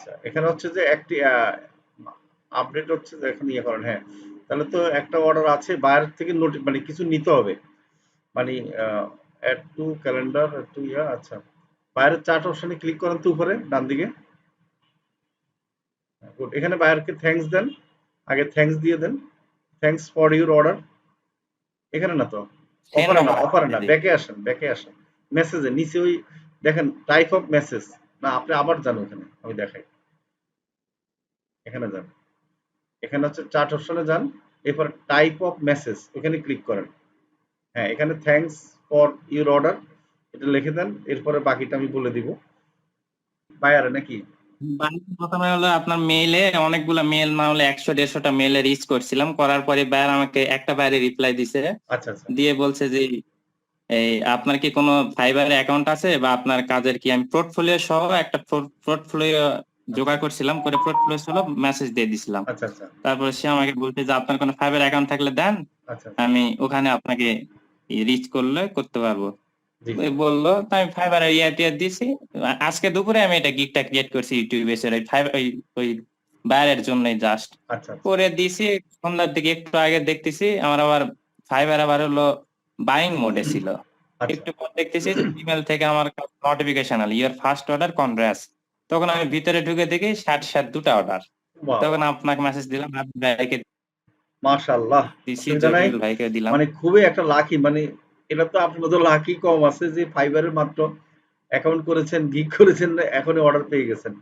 আচ্ছা, এখানে হচ্ছে যে একটি আপডেট হচ্ছে যে এখন ইয়ে করেন, হ্যাঁ। তাহলে তো একটা অর্ডার আছে, বাইরে থেকে মানে কিছু নিতে হবে। মানে add to calendar, add to আচ্ছা। বাইরের চার্ট অপশনে ক্লিক করেন তো উপরে ডান দিকে। গুড। এখানে বায়ারকে থ্যাঙ্কস দেন। আগে থ্যাঙ্কস দিয়ে দেন। Thanks for your order. এখানে না তো। সেন্ড অফারে না, দিদি। ব্যাকে আসেন, ব্যাকে আসেন। মেসেজে নিচে ওই দেখেন টাইপ অফ মেসেজ। না, আপনি আবার যান ওখানে, আমি দেখাই। এখানে যান। এখানে হচ্ছে চার্ট অপশনে যান। এরপর টাইপ অফ মেসেজ ওখানে ক্লিক করেন। হ্যাঁ, এখানে থ্যাঙ্কস ফর ইউর অর্ডার এটা লিখে দেন। এরপরে বাকিটা আমি বলে দিব। বায়ারে নাকি? প্রথমে হলো আপনার মেইলে অনেকগুলা মেল, না হলে 100-150টা মেলে রিচ করছিলাম, করার পরে বায়ার আমাকে একটা বাইরে রিপ্লাই দিছে, আচ্ছা, আচ্ছা। দিয়ে বলছে যে এই আপনার কি কোনো ফাইবার অ্যাকাউন্ট আছে, বা আপনার কাজের কি, আমি পোর্টফোলিও সহ একটা পোর্টফোলিও আচ্ছা, জোগাড় করছিলাম, করে পোর্টফোলিও সহ মেসেজ দিয়ে দিছিলাম। আচ্ছা, আচ্ছা, তারপর সে আমাকে বলছে যে আপনার কোনো ফাইবার অ্যাকাউন্ট থাকলে দেন, আচ্ছা, আচ্ছা। আমি ওখানে আপনাকে রিচ করলে করতে পারবো। জি, জি। ওই বললো, তাই আমি ফাইবার ইয়া টিয়া দিছি। আজকে দুপুরে আমি এটা গিগটা ক্রিয়েট করছি ইউটিউবে, ওই ফাইবার ওই বাইরের জন্যই জাস্ট আচ্ছা, আচ্ছা, করে দিছি। সন্ধ্যার দিকে একটু আগে দেখতেছি আমার আবার ফাইবার আবার হলো বাইং মোডে ছিল। আচ্ছা। একটু পর দেখতেছি ইমেল থেকে আমার নোটিফিকেশন আলো, ইওর ফার্স্ট অর্ডার কনগ্রেস। তখন আমি ভিতরে ঢুকে দেখি 60 দুটা অর্ডার। বাহ! তখন বাহ! আপনাকে মেসেজ দিলাম, আপনি ভাইকে মাশাআল্লাহ! দিছি, অসুবিধা নাই। জহিরুল ভাইকে দিলাম। মানে খুবই একটা লাকি, মানে এটা তো আপনার মতো লাকি কম আছে যে ফাইবার এর মাত্র অ্যাকাউন্ট করেছেন, গিগ করেছেন, এখনই অর্ডার পেয়ে গেছেন।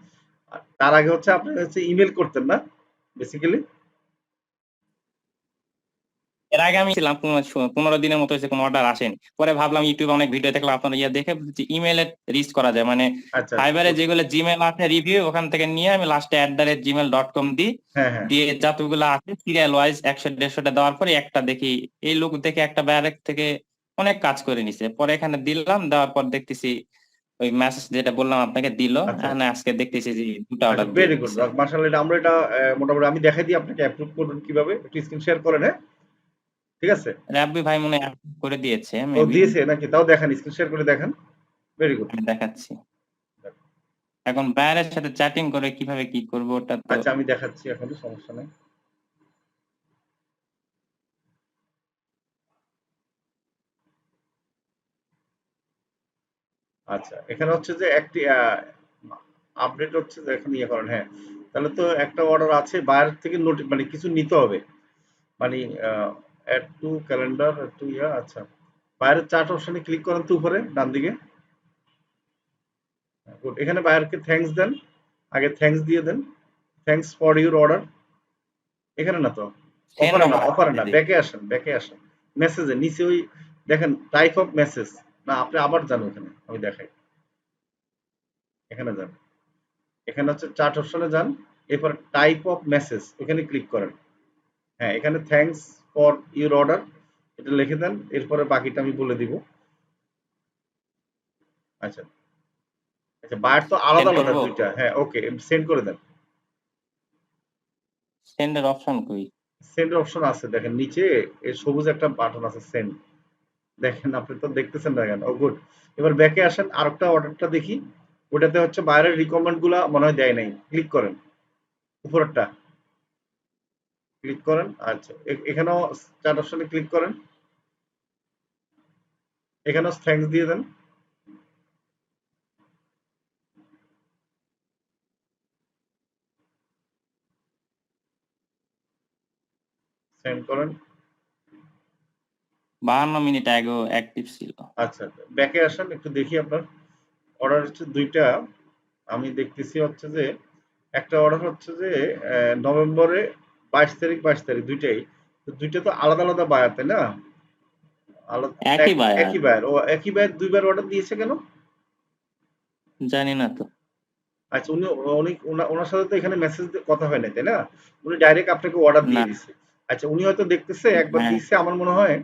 আর তার আগে হচ্ছে আপনি হচ্ছে ইমেইল করতেন না? বেসিক্যালি? এর আগে আমি ছিলাম 15 দিনের মতো হয়েছে, কোনো অর্ডার আসেনি। পরে ভাবলাম ইউটিউবে অনেক ভিডিও দেখলাম, আপনার ইয়ে দেখে ইমেলে রিচ করা যায়, মানে আচ্ছা, আচ্ছা। ফাইবারে গুড। যেগুলো জিমেল আছে রিভিউ, ওখান থেকে নিয়ে আমি লাস্টে @gmail.com দিই। হ্যাঁ, হ্যাঁ। দিয়ে যতগুলো আছে সিরিয়াল ওয়াইজ 100-150টা দেওয়ার পরে একটা দেখি, এই লোক দেখে একটা ব্যারেক থেকে অনেক কাজ করে নিছে। পরে এখানে দিলাম, দেওয়ার পর দেখতেছি ওই মেসেজ যেটা বললাম আপনাকে দিল। আচ্ছা, এখানে আচ্ছা। আজকে দেখতেছি যে দুটা আচ্ছা, অর্ডার দিয়ে ভেরি গুড। দিচ্ছে। মাশাআল্লাহ, এটা আমরা এটা মোটামুটি আমি দেখাই দিই আপনাকে অ্যাপ্রুভ করবেন কিভাবে। একটু স্ক্রিন শেয়ার করেন, হ্যাঁ? ঠিক আছে? রাব্বি ভাই মনে হয় approve করে দিয়েছে ও মেবি। দিয়েছে নাকি? তাও দেখান, স্ক্রিন শেয়ার করে দেখান। Very good. আমি দেখাচ্ছি। এখন বাইরের সাথে চ্যাটিং করে কিভাবে কি করবো ওটা তো। আচ্ছা, আমি দেখাচ্ছি এখনই, সমস্যা নাই। আচ্ছা, এখানে হচ্ছে যে একটি আপডেট হচ্ছে যে এখন ইয়ে করেন, হ্যাঁ। তাহলে তো একটা অর্ডার আছে, বাইরে থেকে মানে কিছু নিতে হবে। মানে add to calendar, add to আচ্ছা। বাইরের চার্ট অপশনে ক্লিক করেন তো উপরে ডান দিকে। গুড। এখানে বায়ারকে থ্যাঙ্কস দেন। আগে থ্যাঙ্কস দিয়ে দেন। Thanks for your order. এখানে না তো। সেন্ড অফারে না, দিদি। ব্যাকে আসেন, ব্যাকে আসেন। মেসেজে নিচে ওই দেখেন টাইপ অফ মেসেজ। না, আপনি আবার যান ওখানে, আমি দেখাই। এখানে যান। এখানে হচ্ছে চার্ট অপশনে যান। এরপর টাইপ অফ মেসেজ ওখানে ক্লিক করেন। হ্যাঁ, এখানে থ্যাঙ্কস ফর ইউর অর্ডার এটা লিখে দেন। এরপরে বাকিটা আমি বলে দিব। আচ্ছা, আচ্ছা। বায়ার তো আলাদা সেন্ড আলাদা করবো। দুইটা। হ্যাঁ, ওকে, সেন্ড করে দেন। সেন্ডের অপশন কই? সেন্ড অপশন আছে দেখেন নিচে, এই সবুজ একটা বাটন আছে সেন্ড। দেখেন, আপনি তো দেখতেছেন না কেন? ও গুড। এবার ব্যাকে আসেন, আরেকটা অর্ডারটা দেখি। ওটাতে হচ্ছে বাইরের রিকমেন্ড গুলা মনে হয় দেয় নাই। ক্লিক করেন উপরেরটা, ক্লিক করেন। আচ্ছা, এখানেও চার্ট অপশনে ক্লিক করেন। এখানেও থ্যাঙ্কস দিয়ে দেন। সেন্ড করেন। 52 মিনিট আগেও অ্যাক্টিভ ছিল। আচ্ছা, ব্যাকে আসেন, একটু দেখি আপনার অর্ডার হচ্ছে দুইটা। আমি দেখতেছি হচ্ছে যে একটা অর্ডার হচ্ছে যে নভেম্বরে 22 তারিখ 22 তারিখ দুইটাই। তো দুইটা তো আলাদা আলাদা বায়ার, তাই না? আলাদা একই বায়ার। একই বায়ার। ও একই বায়ার দুইবার অর্ডার দিয়েছে কেন? জানি না তো। আচ্ছা, উনি ওনার সাথে তো এখানে মেসেজ কথা হয় নাই, তাই না? উনি ডাইরেক্ট আপনাকে অর্ডার না। দিয়ে দিছে। আচ্ছা, উনি হয়তো দেখতেছে একবার হ্যাঁ, দিছে আমার মনে হয়।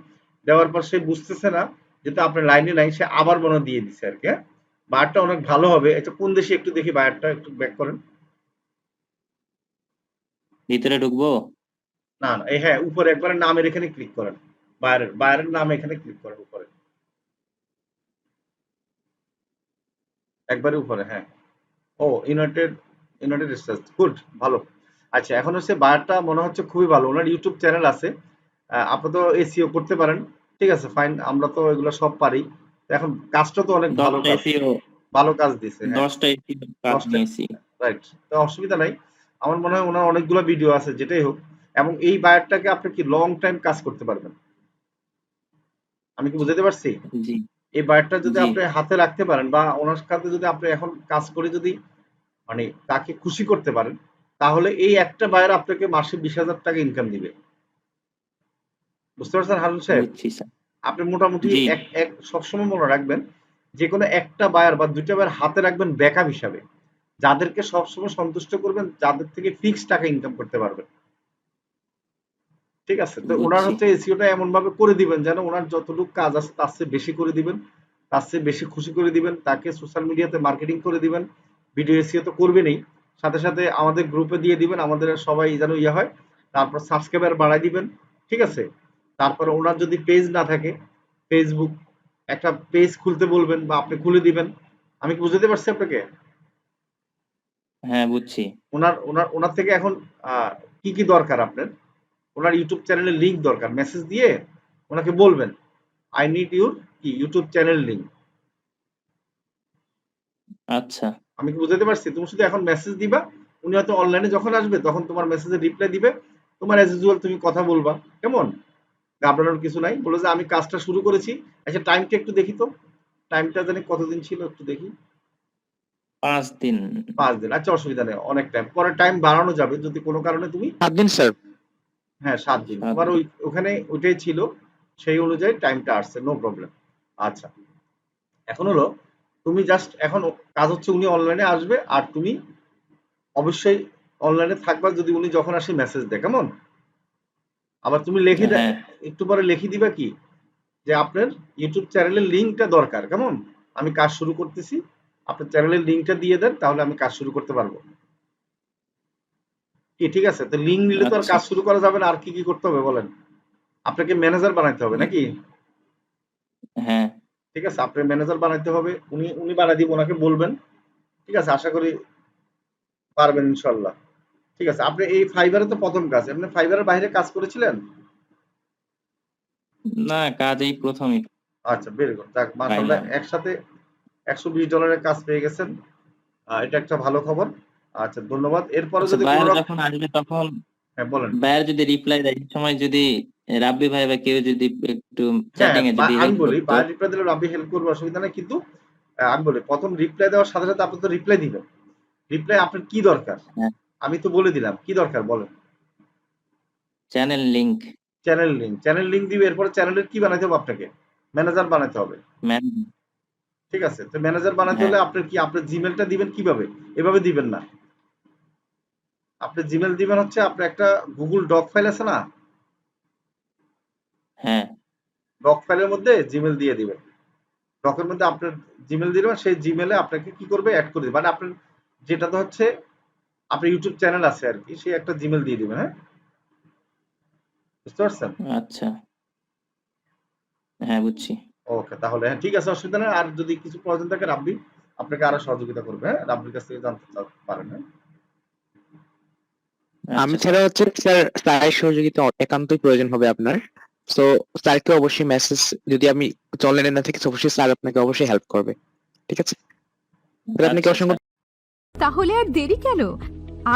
দেওয়ার পর সে বুঝতেছে না যেহেতু আপনার লাইনে নাই, সে আবার মনে হয় দিয়ে দিছে আর কি, হ্যাঁ? বায়ারটা অনেক ভালো হবে। আচ্ছা, কোন দেশে একটু দেখি, বায়ারটা একটু ব্যাক করেন। ভিতরে ঢুকবো। না, না, এই হ্যাঁ, উপরে একবারে নামের এখানে ক্লিক করেন। বায়ারের নাম এখানে ক্লিক করেন উপরে। একবারে উপরে, হ্যাঁ। ও ইউনাইটেড ইউনাইটেড স্টেটস, গুড, ভালো। আচ্ছা, এখন হচ্ছে বায়ারটা মনে হচ্ছে খুবই ভালো, ওনার ইউটিউব চ্যানেল আছে, আপনি তো এসইও করতে পারেন, ঠিক আছে, ফাইন, আমরা তো এগুলো সব পারি। এখন কাজটা তো অনেক ভালো 10টা কাজ, এসইও ভালো কাজ দিছে, হ্যাঁ, 10টা এসইও কাজ 10টা, নিয়েছি। রাইট, তো অসুবিধা নাই। আমার মনে হয় ওনার অনেকগুলো ভিডিও আছে, যেটাই হোক। এবং এই বায়ারটাকে আপনি কি লং টাইম কাজ করতে পারবেন, আমি কি বুঝাতে পারছি? জি এই বায়ারটা যদি জি আপনি হাতে রাখতে পারেন বা ওনার সাথে যদি আপনি এখন কাজ করে যদি মানে তাকে খুশি করতে পারেন, তাহলে এই একটা বায়ার আপনাকে মাসে 20,000 টাকা ইনকাম দিবে। বুঝতে পারছেন হারুন সাহেব? বুঝছি স্যার। আপনি মোটামুটি জি এক এক সবসময় মনে রাখবেন, যে কোনো একটা বায়ার বা দুইটা বায়ার হাতে রাখবেন ব্যাকআপ হিসাবে, যাদেরকে সবসময় সন্তুষ্ট করবেন, যাদের থেকে ফিক্স টাকা ইনকাম করতে পারবেন। ঠিক আছে, তো ওনার বুঝছি। হচ্ছে এসিওটা এমন ভাবে করে দিবেন যেন ওনার যতটুকু কাজ আছে তার চেয়ে বেশি করে দিবেন, তার চেয়ে বেশি খুশি করে দিবেন, তাকে সোশ্যাল মিডিয়াতে মার্কেটিং করে দিবেন। ভিডিও এসিও তো করবেনই, সাথে সাথে আমাদের গ্রুপে দিয়ে দিবেন, আমাদের সবাই যেন ইয়ে হয়। তারপর সাবস্ক্রাইবার বাড়াই দিবেন, ঠিক আছে। তারপরে ওনার যদি পেজ না থাকে, ফেসবুক একটা পেজ খুলতে বলবেন বা আপনি খুলে দিবেন। আমি কি বুঝাতে পারছি আপনাকে? হ্যাঁ বুঝছি। ওনার ওনার ওনার থেকে এখন কি কি দরকার আপনার, ওনার ইউটিউব চ্যানেলের লিঙ্ক দরকার, মেসেজ দিয়ে ওনাকে বলবেন আই নিড ইউর কি ইউটিউব চ্যানেল লিঙ্ক। আচ্ছা আমি কি বুঝাতে পারছি? তুমি শুধু এখন মেসেজ দিবা, উনি হয়তো অনলাইনে যখন আসবে তখন তোমার মেসেজে রিপ্লাই দিবে, তোমার অ্যাজ ইউজুয়াল তুমি কথা বলবা, কেমন, ঘাবড়ানোর কিছু নাই, বলে যে আমি কাজটা শুরু করেছি। আচ্ছা, টাইমটা একটু দেখি তো, টাইমটা জানি কতদিন ছিল একটু দেখি। 5 দিন। 5 দিন, আচ্ছা অসুবিধা নেই, অনেক টাইম, পরে টাইম বাড়ানো যাবে যদি কোনো কারণে তুমি, 7 দিন স্যার। হ্যাঁ 7 দিন, তোমার 7 দিন। ওখানে ওইটাই ছিল, সেই অনুযায়ী টাইমটা আসছে, নো প্রবলেম। আচ্ছা, এখন হলো তুমি জাস্ট এখন কাজ হচ্ছে উনি অনলাইনে আসবে আর তুমি অবশ্যই অনলাইনে থাকবা, যদি উনি যখন আসে মেসেজ দেয়, কেমন। আবার তুমি হ্যাঁ একটু পরে লিখে দিবা কি, যে আপনার ইউটিউব চ্যানেলের লিঙ্কটা দরকার, কেমন, আমি কাজ শুরু করতেছি, আপনার চ্যানেলের লিঙ্কটা দিয়ে দেন, তাহলে আমি কাজ শুরু করতে পারবো। কি ঠিক আছে? তো লিঙ্ক নিলে তো আর আচ্ছা। কাজ শুরু করা যাবে না, আর কি কি করতে হবে বলেন? আপনাকে ম্যানেজার বানাইতে হবে নাকি? হ্যাঁ ঠিক আছে, আপনার ম্যানেজার বানাইতে হবে, উনি উনি বানাই দিব, ওনাকে বলবেন, ঠিক আছে, আশা করি পারবেন ইনশাল্লাহ। ঠিক আছে, আপনি এই ফাইবারে তো প্রথম কাজ, আপনি ফাইবারের বাইরে কাজ করেছিলেন? না, কাজ এই প্রথমই আচ্ছা, ভেরি গুড, যাক মাশাআল্লাহ, পাইলাম। একসাথে $120 কাজ পেয়ে গেছেন, এটা একটা ভালো খবর। আচ্ছা, ধন্যবাদ। এরপরে আচ্ছা, যদি কোনো বায়ার রকম, যখন আসবে তখন হ্যাঁ বলেন। বায়ার যদি রিপ্লাই দেয় এই সময় যদি রাব্বি ভাই বা কেউ যদি একটু হ্যাঁ, চ্যাটিং এ যদি আমি হেল্প বলি করতো। বায়ার রিপ্লাই দিলে রাব্বি হেল্প করবে, অসুবিধা নেই, কিন্তু আমি বলি প্রথম রিপ্লাই দেওয়ার সাথে সাথে আপনি তো রিপ্লাই দিবেন। রিপ্লাই আপনার কি দরকার? হ্যাঁ, আমি তো বলে দিলাম কি দরকার বলেন। Channel link. Channel link, channel link দিবে, এরপরে চ্যানেলের কি বানাইতে হবে আপনাকে? ম্যানেজার বানাইতে হবে। ম্যান। ঠিক আছে, তো ম্যানেজার বানাইতে হ্যাঁ হলে আপনার কি, আপনার জিমেলটা দিবেন কিভাবে? এভাবে দিবেন না, আপনি জিমেল দিবেন হচ্ছে আপনার একটা গুগল ডক ফাইল আছে না, হ্যাঁ ডক ফাইলের মধ্যে জিমেল দিয়ে দিবেন। ডকের মধ্যে আপনার জিমেল দিয়ে দিবেন, সেই জিমেলে আপনাকে কি করবে, অ্যাড করে দিবে, মানে আপনার যেটাতে হচ্ছে আপনার ইউটিউব চ্যানেল আছে আর কি, সেই একটা জিমেল দিয়ে দিবেন, হ্যাঁ, বুঝতে পারছেন? আচ্ছা। হ্যাঁ বুঝছি। ওকে, তাহলে হ্যাঁ ঠিক আছে, অসুবিধা নেই। আর যদি কিছু প্রয়োজন থাকে রাব্বি আপনাকে আরো সহযোগিতা করবে, হ্যাঁ, রাব্বির কাছ থেকে জানতে পারেন, হ্যাঁ। আমি আচ্ছা ছাড়া হচ্ছে স্যার স্যারের সহযোগিতা একান্তই প্রয়োজন হবে আপনার। তো স্যারকে অবশ্যই মেসেজ, যদি আমি অনলাইনে না থাকি অবশ্যই স্যার আপনাকে অবশ্যই হেল্প করবে, ঠিক আছে? তাহলে আপনাকে আচ্ছা অসংখ্য স্যার। তাহলে আর দেরি কেন?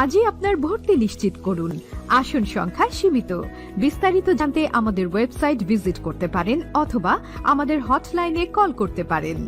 আজই আপনার ভর্তি নিশ্চিত করুন। আসন সংখ্যা সীমিত। বিস্তারিত জানতে আমাদের ওয়েবসাইট ভিজিট করতে পারেন অথবা আমাদের হটলাইনে কল করতে পারেন।